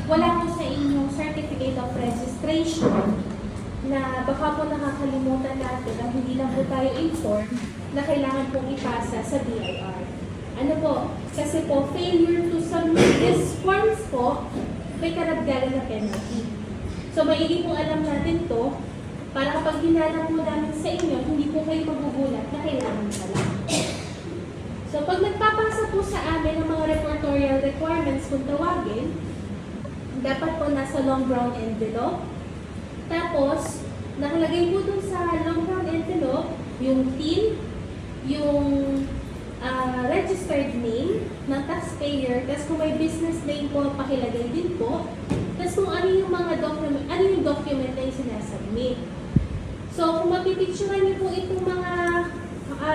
wala po sa inyong certificate of registration na baka po nakakalimutan natin na hindi lang po tayo informed na kailangan pong ipasa sa BIR. Ano po? Kasi po, failure to submit these forms po, may karagdagan na penalty. So, maigi pong alam natin to, para kapag hinalang po namin sa inyo, hindi po kayo magugulat na kailangan pala. So, pag nagpapasa po sa amin ng mga reportorial requirements kung tawagin, dapat po nasa long brown envelope. Tapos, nakalagay po dun sa long brown envelope, yung TIN, yung registered name ng taxpayer, tapos kung may business name po, pakilagay din po. Tapos kung ano yung mga document, ano yung document na yung sinasubmit. So, kung mapipicturean niyo po itong mga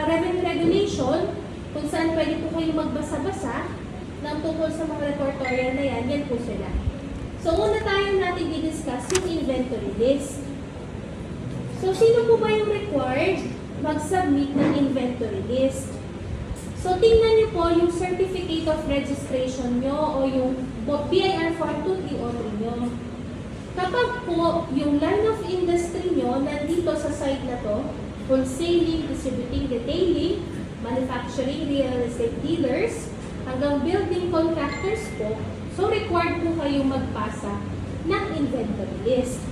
revenue regulation, kung saan pwede po kayo magbasa-basa ng tungkol sa mga reportorial na yan po sila. So, una tayo natin i-discuss yung inventory list. So, sino po ba yung required mag-submit ng inventory list? So, tingnan niyo po yung certificate of registration nyo o yung BIR Form 2303 nyo. Kapag po yung line of industry nyo nandito sa site na to, wholesaling, distributing, detailing, manufacturing, real estate dealers, hanggang building contractors po, so required po kayo magpasa ng inventory list.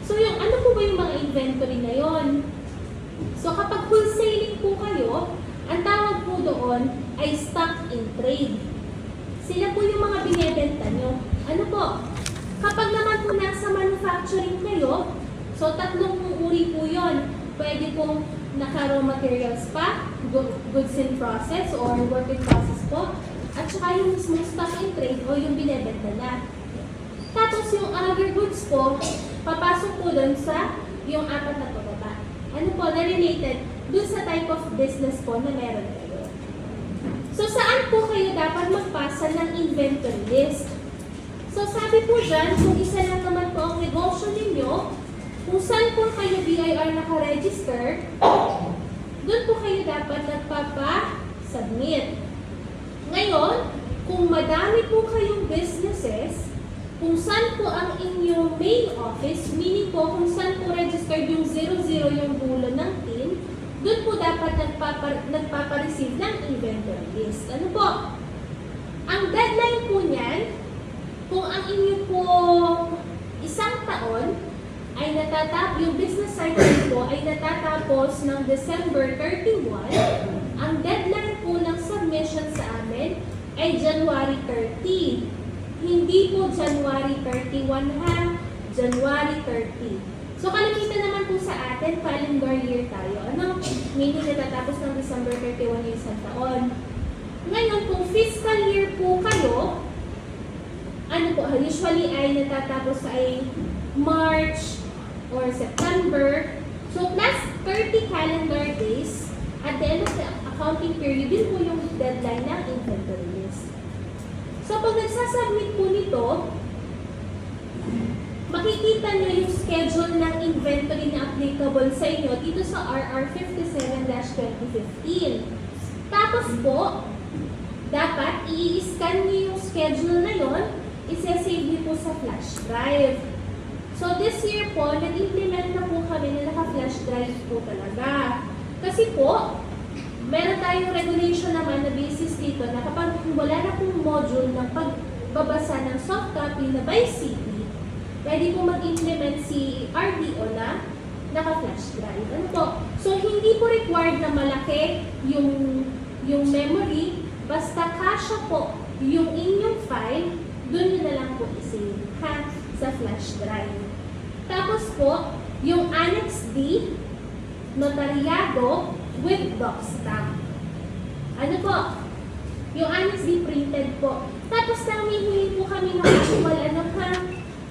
So yung ano po ba yung mga inventory na yon? So kapag wholesaling po kayo, ang tawag po doon ay stock in trade. Sila po yung mga binebenta nyo. Ano po? Kapag naman po nasa manufacturing kayo, so tatlong uri po yon. Pwede pong naka-raw materials pa, goods in process or work in process po, at saka yung mismo stock in trade o yung binebenta na. Tapos yung other goods po, papasok po dun sa yung apat na pababa. Ano po, na related dun sa type of business po na meron kayo. So saan po kayo dapat magpasa ng inventory list? So sabi po dyan, kung isa lang naman po ang negosyo ninyo, kung saan po kayo BIR naka-register, dun po kayo dapat nagpapa-submit. Ngayon, kung madami po kayong businesses, kung saan po ang inyong main office, meaning po kung saan po registered yung 00 yung dulo ng TIN, doon po dapat nagpapa-receive ng inventory list. Ano po? Ang deadline po niyan, kung ang inyo po isang taon, ay yung business cycle po ay natatapos ng December 31, ang deadline po ng submission sa amin ay January 30. Hindi po January 31 ha, January 30. So kalimitan naman po sa atin, calendar year tayo. Ano? Meaning natatapos ng December 31 yung isang taon. Ngayon, kung fiscal year po kayo, ano po, usually ay natatapos ay March or September. So, plus 30 calendar days, at the end of the accounting period, din po yung deadline ng inventory list. So, pag nagsasubmit po nito, makikita nyo yung schedule ng inventory na applicable sa inyo dito sa RR 57-2015. Tapos po, dapat i-scan nyo yung schedule na yon, isa-save nyo po sa flash drive. So this year po, nag-implement na po kami na naka-flash drive po talaga. Kasi po, meron tayong regulation naman na basis dito na kapag wala na pong module ng pagbabasa ng soft copy na by CD, pwede po mag-implement si RDO na naka-flash drive. Ano po? So hindi po required na malaki yung memory, basta kasya po yung inyong file, dun nyo na lang po i-save sa flash drive. Tapos po, yung Annex D, notaryado with doc stamp. Ano po? Yung Annex D printed po. Tapos nang hihingi po kami ng actual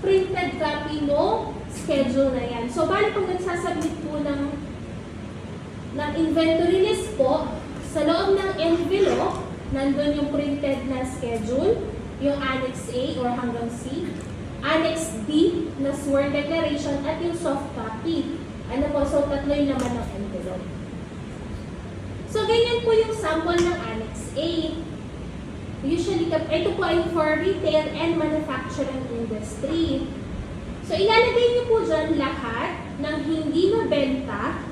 printed copy mo schedule na yan. So, bali pag nagsasubmit po ng inventory list po, sa loob ng envelope, nandun yung printed na schedule, yung Annex A or hanggang C, Annex D na sworn declaration at yung soft copy. Ano po? So, tatlo yung naman ng envelope. So, ganyan po yung sample ng Annex A. Usually, ito po ay for retail and manufacturing industry. So, ilalagay niyo po dyan lahat ng hindi nabenta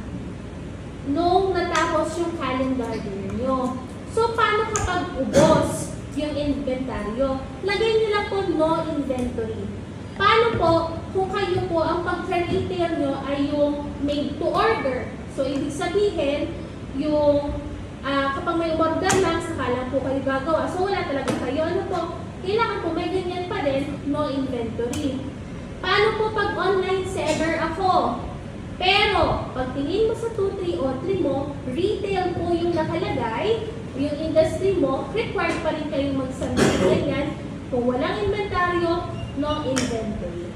nung natapos yung calendar year niyo. So, paano kapag ubos yung inventaryo? Lagay niyo lang po no inventory. Paano po kung kayo po ang pagka-retail nyo ay yung made to order? So, ibig sabihin, yung kapag may order lang, saka lang po kayo gagawa. So, wala talaga kayo. Ano po? Kailangan po may ganyan pa din, no inventory. Paano po pag online seller ako? Pero, pag tingin mo sa 2, 3, o 3 mo, retail po yung nakalagay, yung industry mo, required pa rin kayong mag-submit ganyan. Kung walang inventaryo, no inventory.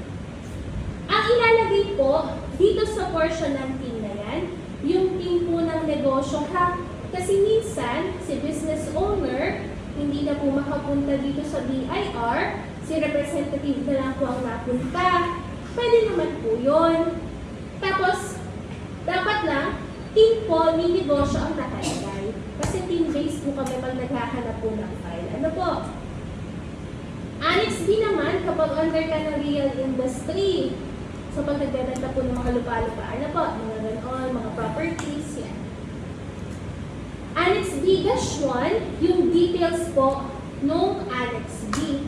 Ang ilalagay po dito sa portion ng team na yan, yung team po ng negosyo ha. Kasi minsan, si business owner, hindi na po makapunta dito sa BIR, si representative na lang po ang napunta. Pwede naman po yun. Tapos, dapat lang, team po ni negosyo ang nakalagay. Kasi team-based po kami pag naghahanap po ng file. Ano po? Annex B naman, kapag under ka ng real industry. So, pag nagbebenta po ng mga lupa-lupa, ano po? Mga ganon, mga properties, yan. Annex B-1, yung details po nung Annex B.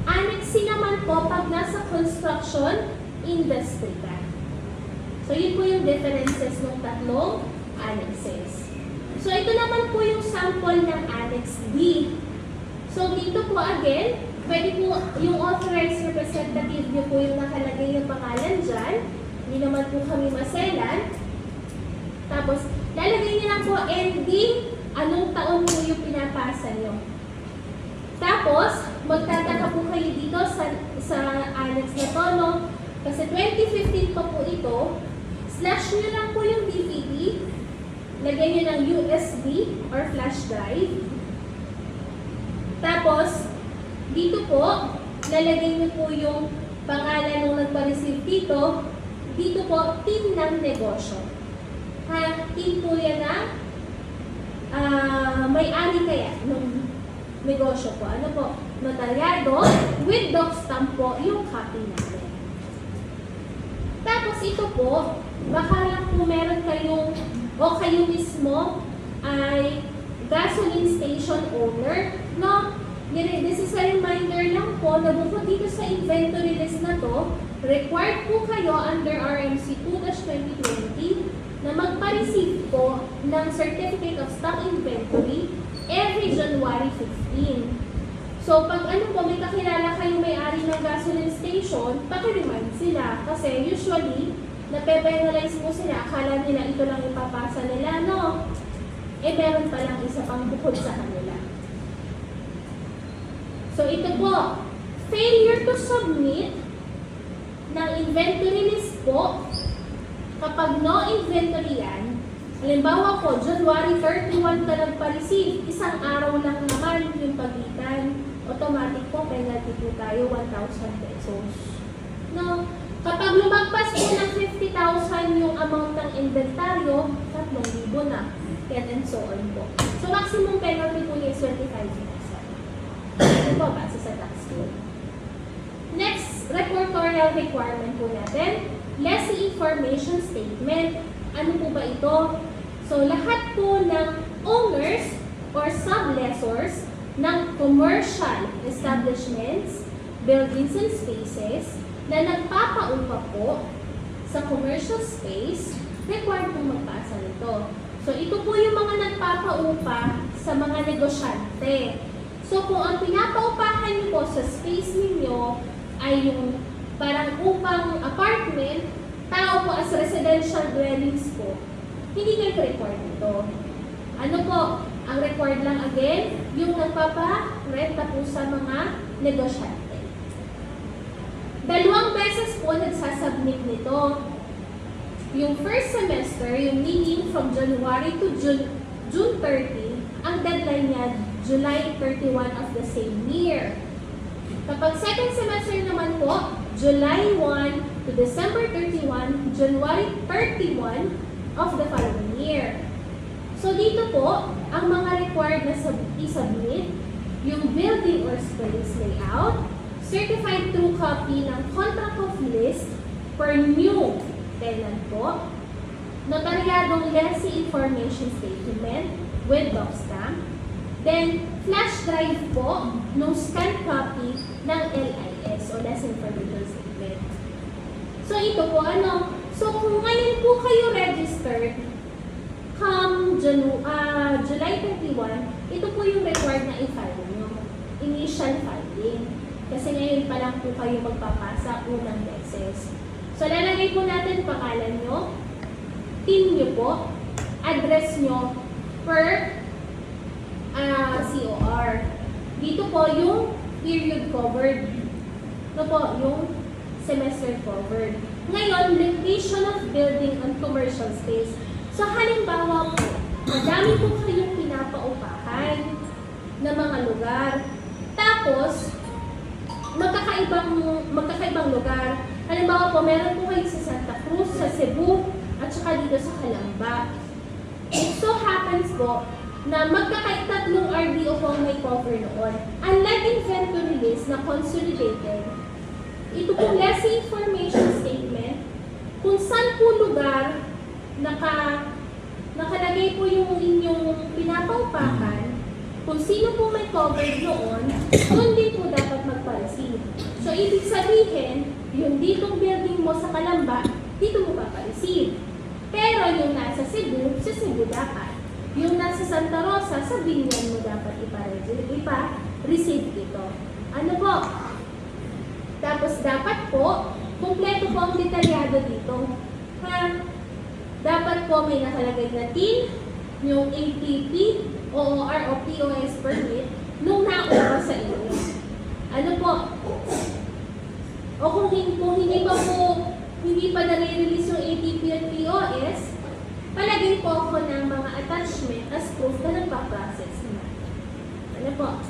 Annex C naman po pag nasa construction industry ka. So, yun po yung differences ng tatlong annexes. So, ito naman po yung sample ng Annex B. So, dito po again, pwede po yung authorized representative nyo po yung nakalagay yung pangalan dyan. Hindi naman po kami maselan. Tapos, lalagay nyo lang po ending, anong taon po yung pinapasa nyo. Tapos, magtataka po kayo dito sa annex na to, no? Kasi 2015 pa po ito, slash nyo lang po yung DVD, lagay nyo ng USB or flash drive. Tapos, dito po, lalagay nyo po yung pangalan ng nagpa-receive dito. Dito po, team ng negosyo. Ha, team po yan na may-ari kaya ng negosyo po. Ano po? Notaryado with doc stamp po yung copy natin. Tapos ito po, baka lang po meron kayong o kayo mismo ay gasoline station owner, no? This is a reminder lang po na bukod dito sa inventory list na to, required po kayo under RMC 2-2020 na magpa-receive po ng Certificate of Stock Inventory every January 15. So, pag ano po, may kakilala kayong may-ari ng gasoline station, paki-remind sila. Kasi usually, nape-penalize po sila, akala nila ito lang ipapasa nila, no? Eh, meron palang isa pang bukod sa kanila. So, ito po, failure to submit ng inventory list po, kapag no inventory yan, halimbawa po, January 31 ka nagpa-receive, isang araw lang naman yung pagitan, automatic po, penalty po tayo, 1,000 pesos. No? Kapag lumagpas po ng 50,000 yung amount ng inventaryo, 3,000 na. And so on po. So, maximum penalty po is 25,000. Ito po, base sa tax code. Next, reportorial requirement po natin. Lessee information statement. Ano po ba ito? So, lahat po ng owners or sublessors ng commercial establishments, buildings and spaces na nagpapaupa po sa commercial space, required po magpasa nito. So, ito po yung mga nagpapaupa sa mga negosyante. So, kung ang pinapaupahan niyo po sa space ninyo ay yung parang upang apartment, tao po as residential dwellings po, hindi kayo required nito. Ano po? Ang required lang again, yung nagpapa-renta po sa mga negosyante. 2 beses po nagsasubmit nito. Yung first semester, yung meaning from January to June 30, ang deadline niya, July 31 of the same year. Kapag second semester naman po, July 1 to December 31, January 31 of the following year. So dito po, ang mga required na i-submit, yung building or space layout, certified true copy ng contract of list per new tenant po, notaryadong lessee information statement with doc stamp, then flash drive po nung scan copy ng LIS o lessee information statement. So ito po so kung ngayon po kayo registered come July 31, ito po yung required na i-file nyo, initial filing. Kasi ngayon pa lang po kayo magpapasa unang beses. So lalagay po natin pangalan nyo, team nyo po, address nyo per COR. Dito po yung period covered. Ito po yung semester covered. Ngayon, location of building on commercial space. So halimbawa po, madami po kayong pinapaupahan na mga lugar. Tapos, magkakaibang lugar. Halimbawa po, meron po kayo sa Santa Cruz, sa Cebu, at saka dito sa Calamba. It so happens po na tatlong RDO po ang may cover noon. Unlike inventory list na consolidated, ito po lessee information statement, kung saan po lugar nakalagay po yung inyong pinapaupahan, kung sino po may covered noon, doon din po dapat magpa-receive. So, ibig sabihin, yung ditong building mo sa Calamba, dito mo papareceive. Pero yung nasa Cebu, sa Cebu dapat. Yung nasa Santa Rosa, sa Binyan mo dapat ipa-receive ito. Ano po? Tapos dapat po, kumpleto po ang detalyado dito. Dapat po may nakalagay na TIN, yung ATP, OOR o POS permit, nung nakuha sa inyo. Ano po? O kung hindi pa nare-release yung ATP at POS, palagay po ako ng mga attachment as proof na nagpa-process na. Ano po?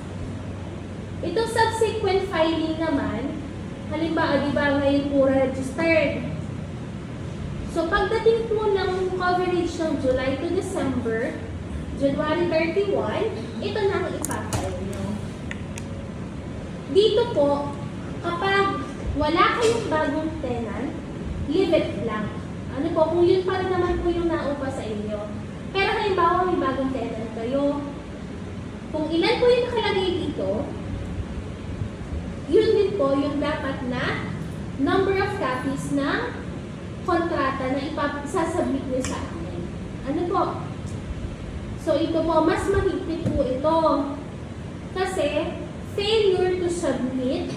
Itong subsequent filing naman, halimbawa, di ba ngayon po registered? So, pagdating po ng coverage ng July to December, January 31, ito na ang ipapile nyo. Dito po, kapag wala kayong bagong tenant, leave it blank. Ano po, kung yun pa rin naman po yung naupa sa inyo. Pero halimbawa may bagong tenant kayo, kung ilan po yung nakalagay dito, yun din po yung dapat na number of copies ng kontrata na isasubmit nyo sa amin. Ano po? So ito po, mas mahigpit po ito. Kasi, failure to submit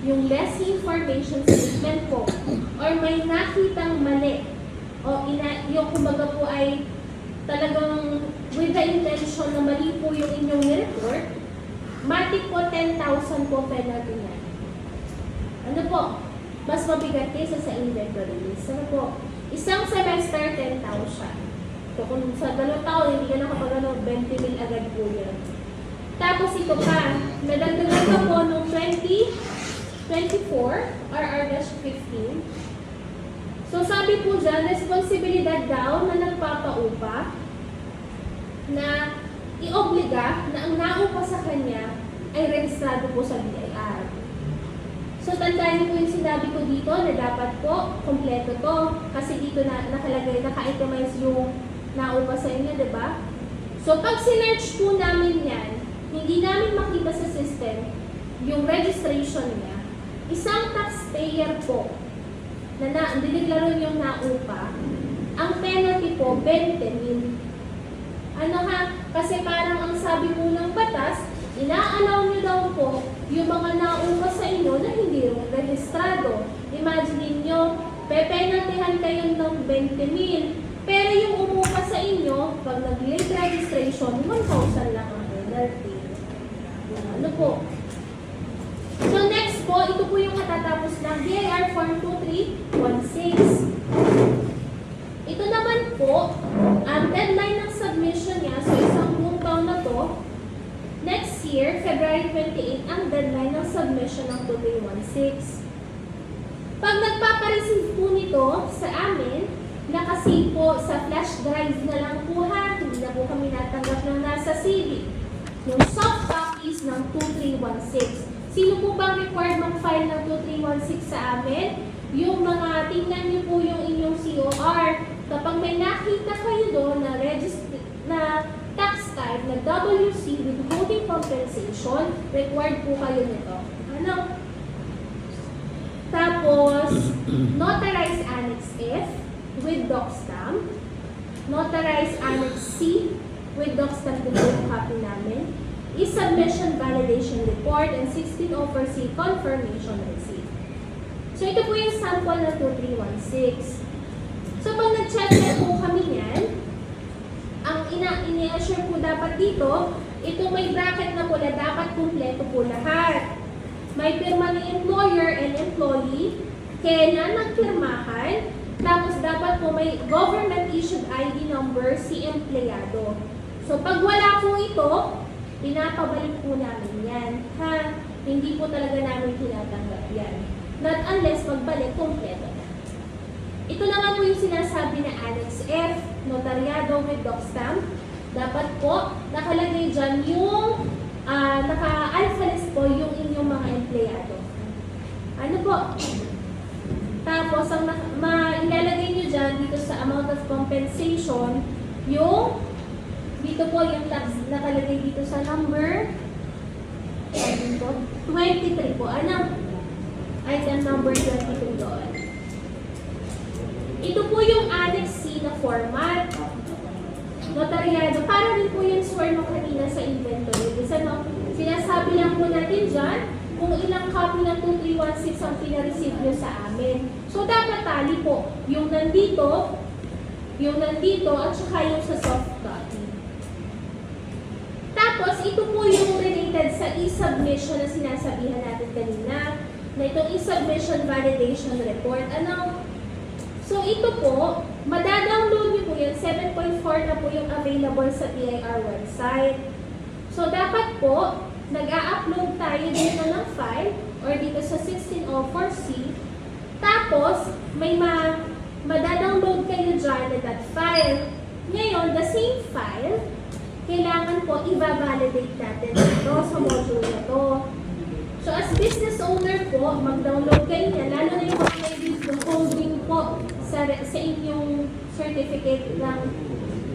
yung lessee information statement po or may nakitang mali o yung kumbaga po ay talagang with the intention na mali po yung inyong report, matik po 10,000 po penalty na. Ano po? Mas mabigat kaysa sa inventory list. Ano po? Isang semester, 10,000. So kung sa 2 taon, hindi ka nakapagano, 20,000 agad po yan. Tapos ito pa, nadagdagan ka po noong 2024, RR-15. So sabi po dyan, responsibilidad daw na nagpapaupa na iobliga na ang naupa sa kanya ay rehistrado po sa BIR. So tandaan niyo po yung sinabi ko dito na dapat po kompleto to kasi dito na nakalagay, naka-itemize yung naupa sa inyo, di ba? So pag sinerch po namin yan, hindi namin makita sa system yung registration niya. Isang taxpayer po na diniklaro yung naupa, ang penalty po 20,000. Ano ha? Kasi parang ang sabi po ng batas, ina-allow nyo daw po yung mga naupa sa inyo na hindi rehistrado. Imagine nyo, pepenaltihan kayo ng 20,000. Pero yung umupa sa inyo, pag nag-late registration, 1,000 lang ang penalty. Ano po? So next po, ito po yung matatapos ng BIR Form 2316. Ito naman po, ang deadline ng submission niya, so isang buong taon na to, next year, February 28, ang deadline ng submission ng 2316. Pag nagpapareceive po nito sa amin, nakasave po sa flash drive na lang po ha, hindi na po kami natanggap ng nasa CD. yung soft copies ng 2316. Sino po bang required mag-file ng 2316 sa amin? Yung mga, tingnan niyo po yung inyong COR. Kapag may nakita kayo doon na tax type na WC withholding compensation, required po kayo nito. Ano? Tapos, notarized Annex F with doc stamp. Notarized Annex C with doc stamp din yung copy namin. Submission validation report and 1604C confirmation receipt. So, ito po yung sample ng 2316. So, pag nag-check na po kami yan, ang ini-assure po dapat dito, ito may bracket na pula, dapat kumpleto po lahat. May pirma ng employer and employee, kailan nagpirmahan, tapos dapat po may government issued ID number si empleyado. So, pag wala po ito, pinapabalik po namin yan. Ha? Hindi po talaga namin tinatanggap yan. Not unless magbalik, kompleto na. Ito naman po yung sinasabi na Annex F, notaryado with doc stamp. Dapat po, nakalagay dyan yung, naka-alpha list po yung inyong mga empleyado. Ano po? Tapos, ang ilalagay nyo dyan dito sa amount of compensation, yung dito po yung tax nakalagay dito sa number 23 po. Ano? Item number 23 doon. Ito po yung Annex C na format. Notaryado. Para din po yung sworn mo kanina sa inventory. Kasi sinasabi lang po natin dyan kung ilang copy ng 2316 ang pinareceive nyo sa amin. So, dapat tali po. Yung nandito, at saka yung sa soft copy. Tapos, ito po yung related sa e-submission na sinasabihan natin kanina, na itong e-submission validation report. Ano? So, ito po, madadownload nyo po yan. 7.4 na po yung available sa BIR website. So, dapat po, nag-a-upload tayo dito ng file or dito sa 1604C. Tapos, may madadownload kayo dyan na that file. Ngayon, the same file, kailangan po i-validate natin ito sa module na to. So, as business owner po, mag-download kayo niya, lalo na yung mga may withholding po sa inyong certificate ng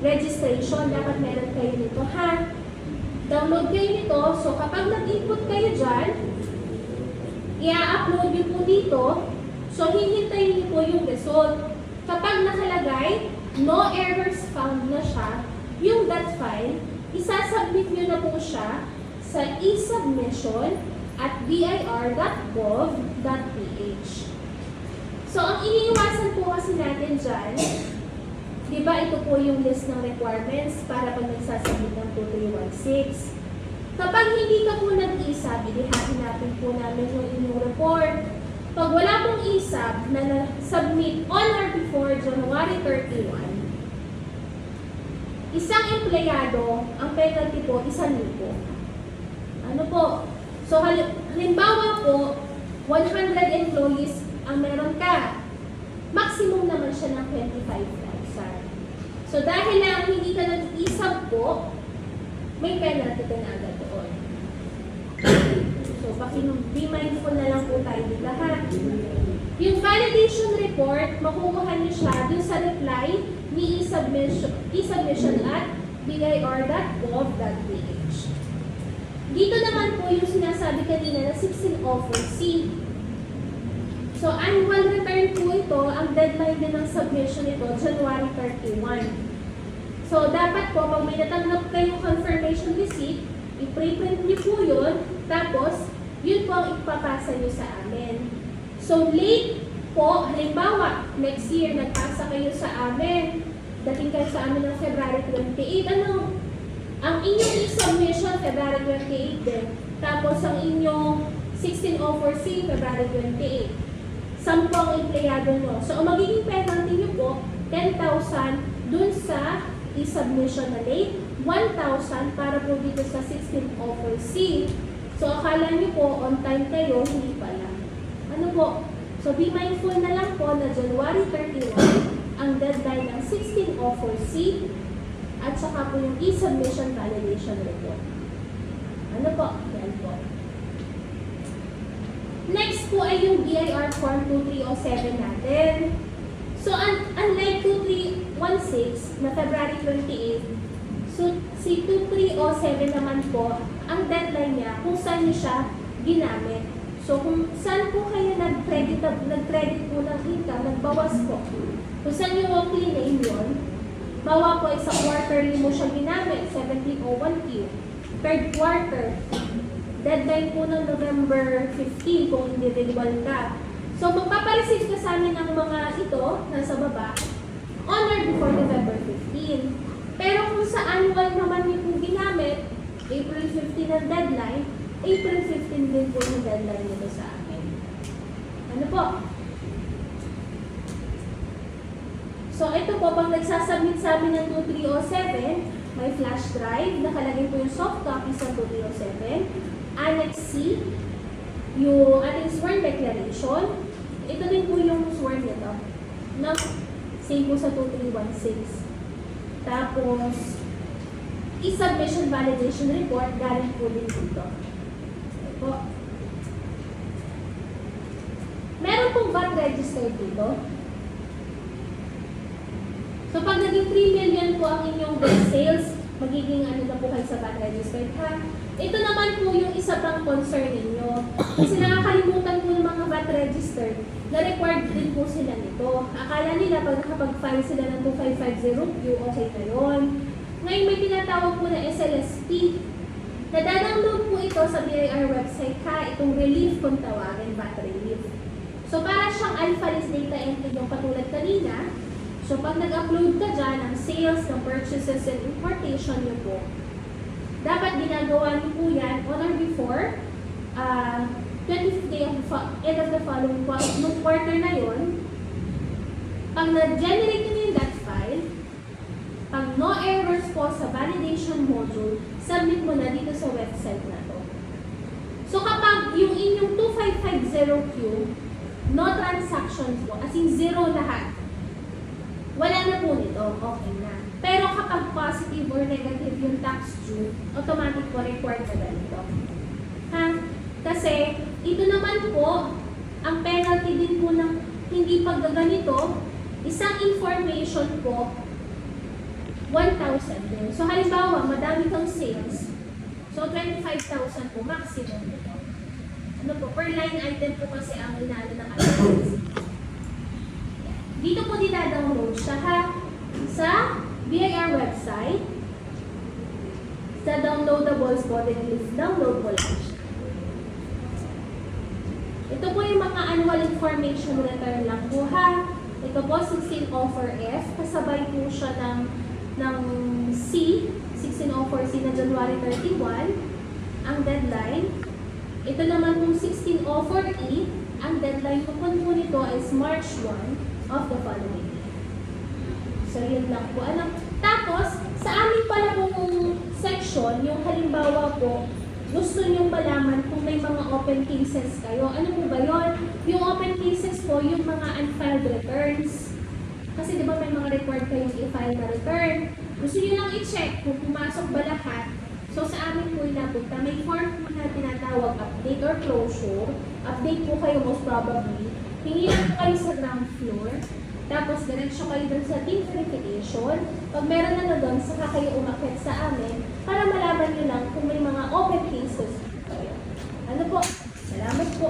registration, dapat meron kayo nito, ha? Download kayo nito, so kapag nag-input kayo dyan, i-upload nyo po dito, so hihintayin nyo po yung result. Kapag nakalagay, no errors found na siya, yung that file, isasubmit nyo na po siya sa e-submission at bir.gov.ph. So, ang iniiwasan po kasi natin dyan, di ba ito po yung list ng requirements para pag nagsasubmit ng 2316. Kapag hindi ka po nag-isab, hanapin po namin yung inyong report. Pag wala pong isab na submit on or before January 31, isang empleyado, ang penalty po, 1,000. Ano po? So, halimbawa po, 100 employees ang meron ka. Maximum naman siya ng 25,000. So, dahil lang hindi ka nag-isab po, may penalty ka na agad doon. So, be mindful na lang po tayo dito, ha? Yung validation report, makukuha niyo siya dun sa reply ni e-submission at bir.gov.ph. Dito naman po yung sinasabi kanina na 1604C. So, annual return po ito, ang deadline din ng submission ito, January 31. So, dapat po, pag may natanggap kayong confirmation receipt, i-preprint niyo po yun, tapos, yun po ang ipapasa niyo sa amin. So, late po, halimbawa, next year, nagpasa kayo sa amin, dating kayo sa amin ng February 28, ano? Ang inyong e-submission, February 28 din. Tapos, ang inyong 1604C, February 28. 10 ang empleyado nyo. So, ang magiging penalty nyo po, 10,000 dun sa e-submission na late, 1,000 para po dito sa 1604C. So, akala nyo po, on time kayo, hindi pala. Ano po? So, be mindful na lang po na January 31 ang deadline ng 1604C at saka po yung e-submission validation report. Ano po? Yan po. Next po ay yung BIR Form 2307 natin. So, unlike 2316 na February 28, so si 2307 naman po, ang deadline niya kung saan niyo siya ginamit. So, kung saan po kayo nag-credit po ng income, nagbawas po. Kung saan yung weekly name yun, bawa po ay sa quarterly mo siya ginamit, 1701Q. Third quarter, deadline po ng November 15 kung individual ka. So, magpapareceive ka sa amin ng mga ito, nasa baba, on or before November 15. Pero kung sa annual naman niyo po ginamit, April 15 ang deadline, April 15 din po yung deadline nito sa akin. Ano po? So, ito po, pag nagsasubmit sa amin ng 2307, may flash drive, nakalagay po yung soft copy sa 2307, Annex C, yung ating sworn declaration, ito din po yung sworn nito, na same po sa 2316. Tapos, e-submission validation report, galing po din dito. Ito po. Meron pong VAT register dito. So, pag naging 3 million po ang inyong net sales, magiging ano na po kayo sa VAT register, ha? Ito naman po yung isa pang concern ninyo. Kasi nakakalimutan po ng mga VAT register na required din po sila nito. Akala nila pag nakapag-file sila ng 2550Q, okay na yun. Ngayon may tinatawag po na SLSP. Nadadownload po ito sa BIR website, ha? Itong relief kung tawagin, VAT relief. So, para siyang alpha list data entry yung katulad kanina. So, pag nag-upload ka dyan ng sales, ng purchases, and importation nyo po, dapat ginagawa nyo po yan on or before 25th day of end of the following nung quarter na yon. Pag na-generate nyo yung that file, pag no errors po sa validation module, submit mo na dito sa website na to. So, kapag yung inyong 2550Q, no transactions po, as in zero lahat, wala na po nito, okay na. Pero kapag positive or negative yung tax due, automatic po required na ganito. Ha? Kasi ito naman po, ang penalty din po ng hindi paggaganito, isang information po, 1,000 din. So halimbawa, madami kang sales, so 25,000 po maximum nito. Ano po, per line item po kasi ang inaano ng items. Dito po dina-download siya, ha? Sa BIR website, sa downloadables po, download po lang siya. Ito po yung mga annual information return lang po, ha? Ito po, 16 offer F, kasabay po siya ng C, 16 offer C na January 31, ang deadline. Ito naman pong 16 offer E, ang deadline po nito is March 1 of the following year. So, yun lang po. Ano? Tapos, sa amin pala pong section, yung halimbawa po, gusto nyo malaman kung may mga open cases kayo. Ano po ba yun? Yung open cases po, yung mga unfiled returns. Kasi di ba may mga required kayong i-file na return. Gusto nyo lang i-check kung pumasok ba lahat. So, sa amin po inapunta, may form po na tinatawag update or closure. Update po kayo most probably. Hingi lang po kayo sa ground floor. Tapos, diretso kayo dun sa team verification. Pag meron na doon, saka kayo umakyat sa amin para malaman nyo lang kung may mga open cases kayo. Ano po? Salamat po.